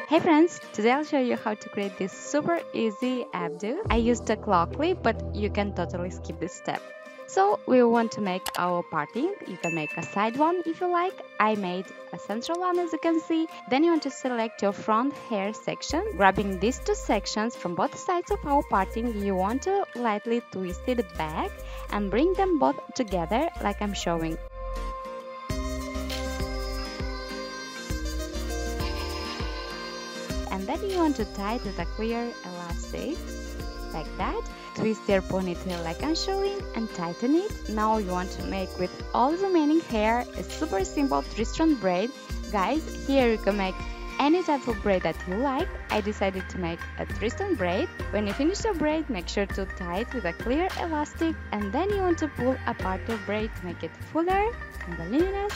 Hey friends, today I'll show you how to create this super easy updo. I used a claw clip, but you can totally skip this step. So we want to make our parting. You can make a side one if you like. I made a central one, as you can see. Then you want to select your front hair section. Grabbing these two sections from both sides of our parting, you want to lightly twist it back and bring them both together like I'm showing. And then you want to tie it with a clear elastic, like that. Twist your ponytail like I'm showing and tighten it. Now you want to make with all the remaining hair a super simple 3-strand braid. Guys, here you can make any type of braid that you like. I decided to make a 3-strand braid. When you finish your braid, make sure to tie it with a clear elastic, and then you want to pull apart your braid to make it fuller and voluminous.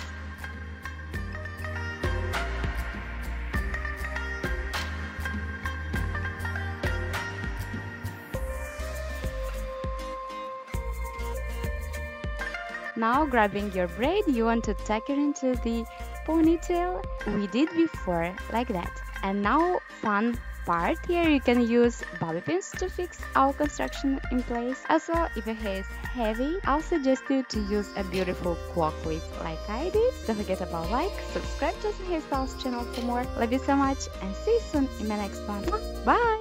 Now grabbing your braid, you want to tuck it into the ponytail we did before, like that. And now fun part, here you can use bobby pins to fix our construction in place. Also, if your hair is heavy, I'll suggest you to use a beautiful claw clip like I did. Don't forget about like, subscribe to the Hairstyles channel for more. Love you so much and see you soon in my next one. Bye!